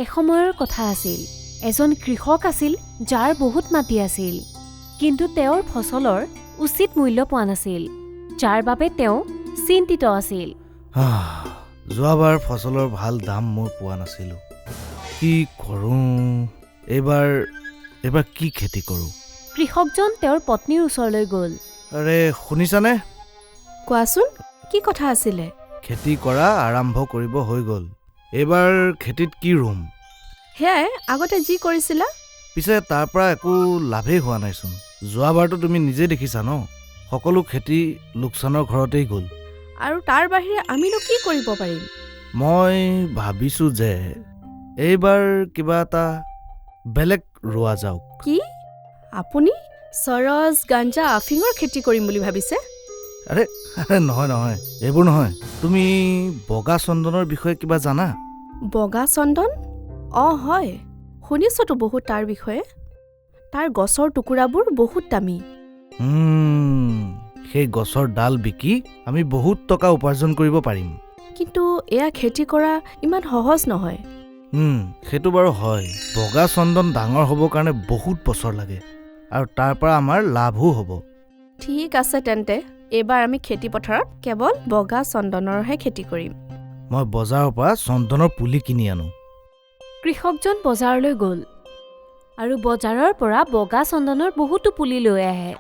এসময়ৰ কথা আছিল। এজন কৃষক আছিল যাৰ বহুত মাটি আছিল, কিন্তু তেওঁৰ ফচলৰ উচিত মূল্য পোৱা নাছিল, যাৰ বাবে তেওঁ চিন্তিত আছিল। যোৱাবাৰ ফচলৰ ভাল দাম মই পোৱা নাছিলোঁ। কি কৰোঁ এইবাৰ কি খেতি কৰোঁ? কৃষকজন তেওঁৰ পত্নীৰ ওচৰলৈ গ'ল। আৰে শুনিছানে? কোৱাচোন, কি কথা আছিলে? খেতি কৰা আৰম্ভ কৰিব হৈ গ'ল। এইবাৰ খেতিত কি ৰুম? সেয়াই আগতে যি কৰিছিলা। পিছে তাৰ পৰা একো লাভেই হোৱা নাইচোন। যোৱাবাৰতো তুমি নিজে দেখিছা ন, সকলো খেতি লোকচানৰ ঘৰতেই গ'ল। আৰু তাৰ বাহিৰে আমিনো কি কৰিব পাৰিম? মই ভাবিছোঁ যে এইবাৰ কিবা এটা বেলেগ ৰোৱা যাওক। কি আপুনি চৰজ, গাঞ্জা, আফিঙৰ খেতি কৰিম বুলি ভাবিছে? আৰে নহয়, এইবোৰ নহয়। তুমি বগা চন্দনৰ বিষয়ে কিবা জানা? বগা চন্দন? হয়, শুনিছতো বহুত তাৰ বিষয়ে। তাৰ গছৰ টুকুৰাবোৰ বহুত দামী। সেই গছৰ ডাল বিকি আমি বহুত টকা উপাৰ্জন কৰিব পাৰিম। কিন্তু এয়া খেতি কৰা ইমান সহজ নহয়। সেইটো বাৰু হয়। বগা চন্দন ডাঙৰ হ'বৰ কাৰণে বহুত বছৰ লাগে, আৰু তাৰ পৰা আমাৰ লাভো হ'ব। ঠিক আছে তেন্তে এইবাৰ আমি খেতি পথাৰত কেৱল বগা চন্দনৰহে খেতি কৰিম। মই বজাৰৰ পৰা চন্দনৰ পুলি কিনি আনো। কৃষকজন বজাৰলৈ গ'ল আৰু বজাৰৰ পৰা বগা চন্দনৰ বহুতো পুলি লৈ আহে।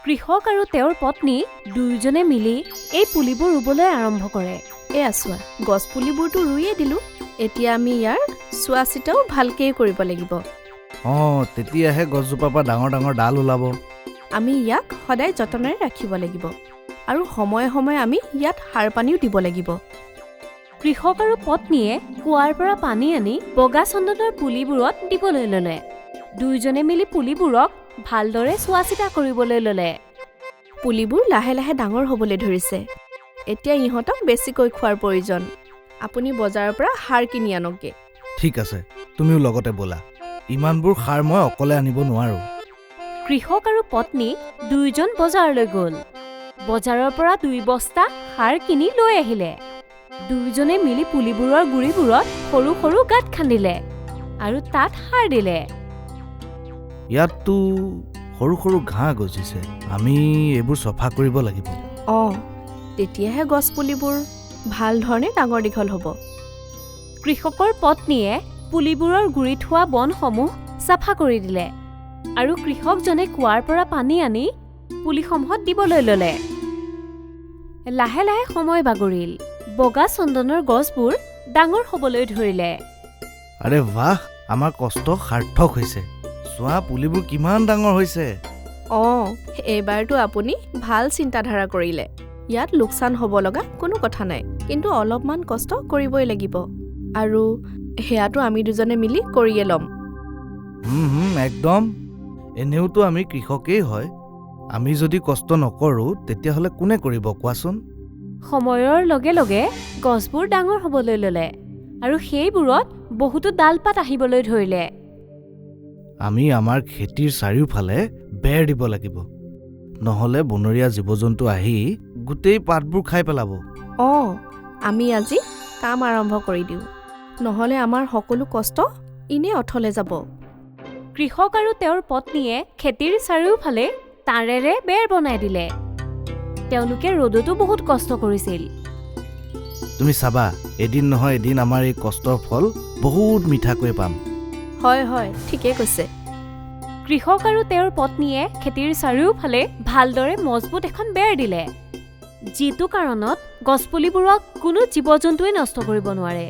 কৃষক আৰু তেওঁৰ পত্নী দুয়োজনে মিলি এই পুলিবোৰ ৰুবলৈ আৰম্ভ কৰে। এয়া চোৱা, গছ পুলিবোৰতো ৰুইয়ে দিলোঁ। এতিয়া আমি ইয়াৰ চোৱা চিতাও ভালকেই কৰিব লাগিব। তেতিয়াহে গছজোপাৰ পৰা ডাঙৰ ডাঙৰ ডাল ওলাব। আমি ইয়াক সদায় যতনেৰে ৰাখিব লাগিব, আৰু সময়ে সময়ে আমি ইয়াত সাৰ পানীও দিব লাগিব। কৃষক আৰু পত্নীয়ে কুঁৱাৰ পৰা পানী আনি বগা চন্দনৰ পুলিবোৰত দিবলৈ ল'লে। দুয়োজনে মিলি পুলিবোৰক ভালদৰে চোৱা চিতা কৰিবলৈ ল'লে। পুলিবোৰ লাহে লাহে ডাঙৰ হ'বলৈ ধৰিছে। এতিয়া ইহঁতক বেছিকৈ খোৱাৰ প্ৰয়োজন। আপুনি বজাৰৰ পৰা সাৰ কিনি আনকগে। ঠিক আছে, তুমিও লগতে ব'লা। ইমানবোৰ সাৰ মই অকলে আনিব নোৱাৰোঁ। কৃষক আৰু পত্নী দুয়োজন বজাৰলৈ গ'ল। বজাৰৰ পৰা 2 বস্তা সাৰ কিনি লৈ আহিলে। দুয়োজনে মিলি পুলিবোৰৰ গুৰিবোৰত সৰু সৰু গাঁত খান্দিলে আৰু তাত সাৰ দিলে। ইয়াততো সৰু সৰু ঘাঁহ গজিছে। আমি এইবোৰ চফা কৰিব লাগিব। তেতিয়াহে গছ পুলিবোৰ ভাল ধৰণে ডাঙৰ দীঘল হ'ব। কৃষকৰ পত্নীয়ে পুলিবোৰৰ গুৰিত হোৱা বনসমূহ চাফা কৰি দিলে আৰু কৃষকজনে কুঁৱাৰ পৰা পানী আনি পুলিসমূহত দিবলৈ ল'লে। লাহে লাহে সময় বাগৰিল। বগা চন্দনৰ গছবোৰ ডাঙৰ হ'বলৈ ধৰিলে। আৰে বাহ, আমাৰ কষ্ট সাৰ্থক হৈছে। চোৱা, পুলিবোৰ কিমান ডাঙৰ হৈছে। এইবাৰতো আপুনি ভাল চিন্তাধাৰা কৰিলে। ইয়াত লোকচান হ'ব লগা কোনো কথা নাই, কিন্তু অলপমান কষ্ট কৰিবই লাগিব, আৰু সেয়াটো আমি দুজনে মিলি কৰিয়ে ল'ম। একদম। এনেওতো আমি কৃষকেই হয়। আমি যদি কষ্ট নকৰোঁ তেতিয়াহ'লে কোনে কৰিব কোৱাচোন? সময়ৰ লগে লগে গছবোৰ ডাঙৰ হ'বলৈ ল'লে আৰু সেইবোৰত বহুতো ডালপাত আহিবলৈ ধৰিলে। আমি আমাৰ খেতিৰ চাৰিওফালে বেৰ দিব লাগিব, নহ'লে বনৰীয়া জীৱ জন্তু আহি গোটেই পাতবোৰ খাই পেলাব। আমি আজি কাম আৰম্ভ কৰি দিওঁ, নহ'লে আমাৰ সকলো কষ্ট ইনে অথলে যাব। কৃষক আৰু তেওঁৰ পত্নীয়ে খেতিৰ চাৰিওফালে তাঁৰেৰে বেৰ বনাই দিলে। তেওঁলোকে ৰ'দতো বহুত কষ্ট কৰিছিল। তুমি চাবা, এদিন নহয় এদিন আমাৰ এই কষ্টৰ ফল বহুত মিঠাকৈ পাম। হয়, ঠিকেই কৈছে। কৃষক আৰু তেওঁৰ পত্নীয়ে খেতিৰ চাৰিওফালে ভালদৰে মজবুত এখন বেৰ দিলে, যিটো কাৰণত গছপুলিবোৰক কোনো জীৱ জন্তুৱে নষ্ট কৰিব নোৱাৰে।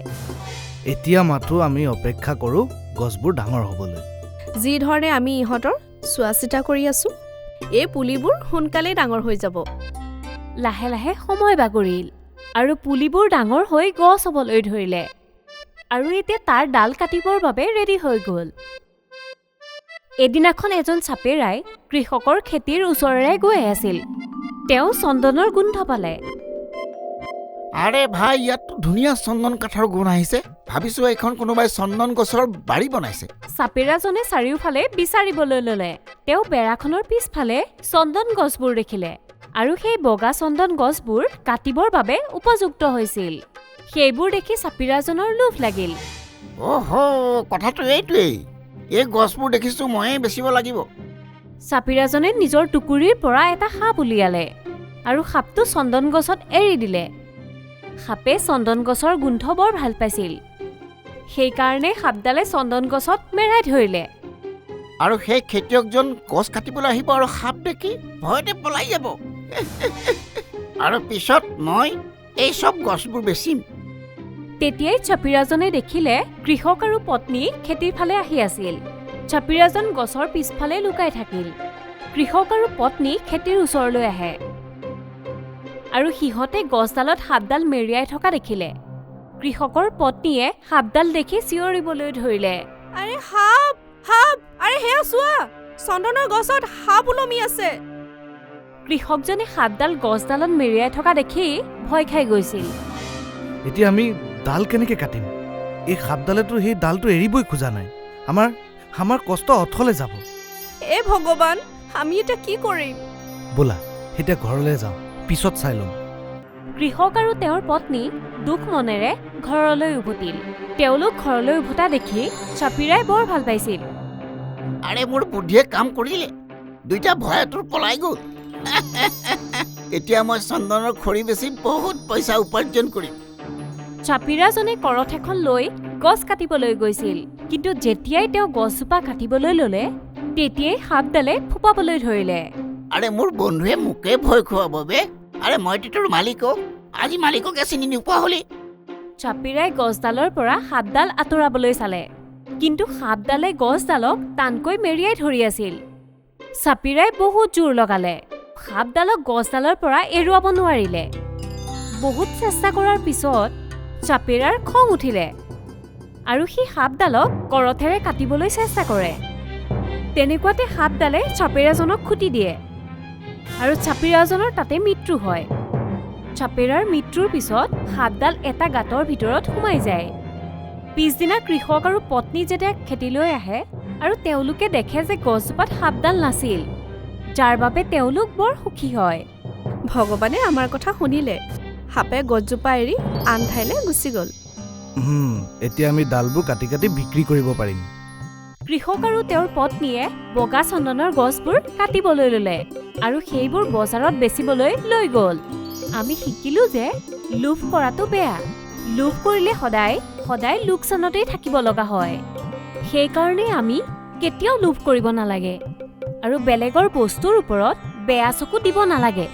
এতিয়া মাথো আমি অপেক্ষা কৰোঁ গছবোৰ ডাঙৰ হ'বলৈ। যি ধৰণে আমি ইহঁতৰ চোৱা চিতা কৰি আছো, এই পুলিবোৰ সোনকালেই ডাঙৰ হৈ যাব। লাহে লাহে সময় বাগৰিল আৰু পুলিবোৰ ডাঙৰ হৈ গছ হ'বলৈ ধৰিলে, আৰু এতিয়া তাৰ ডাল কাটিবৰ বাবে ৰেডি হৈ গ'ল। এদিনাখন এজন চাপেৰাই কৃষকৰ খেতিৰ ওচৰেৰে গৈ আছিল। তেওঁ চন্দনৰ গোন্ধ পালে। আৰে ভাই, ইয়াততো ধুনীয়া চন্দন কাঠৰ গোন্ধ আহিছে। ভাবিছোঁ এইখন কোনোবাই চন্দন গছৰ বাৰী বনাইছে। চাপেৰাজনে চাৰিওফালে বিচাৰিবলৈ ল'লে। তেওঁ বেৰাখনৰ পিছফালে চন্দন গছবোৰ দেখিলে, আৰু সেই বগা চন্দন গছবোৰ কাটিবৰ বাবে উপযুক্ত হৈছিল। সেইবোৰ দেখি চাপিৰাজনৰ লোভ লাগিল। অহ কথাটো এইটোৱেই এই গছবোৰ দেখিছোঁ ময়ে বেচিব লাগিব। চাপিৰাজনে নিজৰ টুকুৰিৰ পৰা এটা সাপ উলিয়ালে আৰু সাপটো চন্দন গছত এৰি দিলে। সাপে চন্দন গছৰ গোন্ধ বৰ ভাল পাইছিল। সেইকাৰণে সাপডালে চন্দন গছত মেৰাই ধৰিলে। আৰু সেই খেতিয়কজন গছ কাটিবলৈ আহিব আৰু সাপ দেখি ভয়তে পলাই যাব। আৰু পিছত মই এই চব গছবোৰ বেচিম। তেতিয়াই চাপিৰাজনে দেখিলে কৃষক আৰু পত্নী খেতিৰ ফালে আহি আছিল। চাপিৰাজন গছৰ পিছফালে লুকাই থাকিল। কৃষক আৰু পত্নী খেতিৰ ওচৰলৈ আহে আৰু সিহঁতে গছডালত সাপডাল মেৰিয়াই থকা দেখিলে। কৃষকৰ পত্নীয়ে সাপডাল দেখি চিঞৰিবলৈ ধৰিলে। আৰে সাপ সাপ, আৰে সেয়া চোৱা, চন্দনৰ গছত সাপ ওলমি আছে। কৃষকজনে সাপডাল গছডালত মেৰিয়াই থকা দেখি ভয় খাই গৈছিল। এতিয়া আমি ডাল কেনেকৈ কাটিম? এই সাপডালেতো সেই ডালটো এৰিবই খোজা নাই। আমাৰ কষ্ট অথলে যাব। এ ভগৱান, আমি এতিয়া কি কৰিম? ব'লা এতিয়া ঘৰলৈ যাওঁ, পিছত চাই ল'ম। কৃষক আৰু তেওঁৰ পত্নী দুখ মনেৰে ঘৰলৈ উভতিল। তেওঁলোক ঘৰলৈ উভতা দেখি চাপিৰাই বৰ ভাল পাইছিল। আৰে মোৰ বুদ্ধিয়ে কাম কৰিলে, দুইটা ভয়টোৰ পলাই গ'ল। এতিয়া মই চন্দনৰ খৰি বেচি বহুত পইচা উপাৰ্জন কৰিম। চাপিৰাজনে কৰঠ এখন লৈ গছ কাটিবলৈ গৈছিল। কিন্তু যেতিয়াই তেওঁ গছজোপা কাটিবলৈ ল'লে তেতিয়াই সাপডালে ফোপাবলৈ ধৰিলে। আৰে মোৰ বন্ধুৱে মোকে ভয় খুৱাব বে। আৰে মইতো তোৰ মালিকক আজি মালিককে চিনি নোপোৱা হলি। চাপিৰাই গছডালৰ পৰা সাপডাল আঁতৰাবলৈ চালে, কিন্তু সাপডালে গছডালক টানকৈ মেৰিয়াই ধৰি আছিল। চাপিৰাই বহুত জোৰ লগালে, সাপডালক গছডালৰ পৰা এৰুৱাব নোৱাৰিলে। বহুত চেষ্টা কৰাৰ পিছত চাপিৰাৰ খং উঠিলে আৰু সি সাপডালক কৰঠেৰে কাটিবলৈ চেষ্টা কৰে। তেনেকুৱাতে সাপডালে চাপিৰাজনক খুটি দিয়ে আৰু চাপিৰাজনৰ তাতে মৃত্যু হয়। চাপিৰাৰ মৃত্যুৰ পিছত সাপডাল এটা গাঁতৰ ভিতৰত সোমাই যায়। পিছদিনা কৃষক আৰু পত্নী যেতিয়া খেতিলৈ আহে আৰু তেওঁলোকে দেখে যে গছজোপাত সাপডাল নাছিল, যাৰ বাবে তেওঁলোক বৰ সুখী হয়। ভগৱানে আমাৰ কথা শুনিলে। সাপে গছজোপা এৰি আন ঠাইলৈ গুচি গ'ল। এতিয়া আমি ডালবোৰ কাটি কাটি বিক্ৰী কৰিব পাৰিম। কৃষক আৰু তেওঁৰ পত্নীয়ে বগা চন্দনৰ গছবোৰ কাটিবলৈ ল'লে আৰু সেইবোৰ বজাৰত বেচিবলৈ লৈ গ'ল। আমি শিকিলো যে লোভ কৰাটো বেয়া। লোভ কৰিলে সদায় সদায় লোকচানতেই থাকিব লগা হয়। সেইকাৰণে আমি কেতিয়াও লোভ কৰিব নালাগে আৰু বেলেগৰ বস্তুৰ ওপৰত বেয়া চকু দিব নালাগে।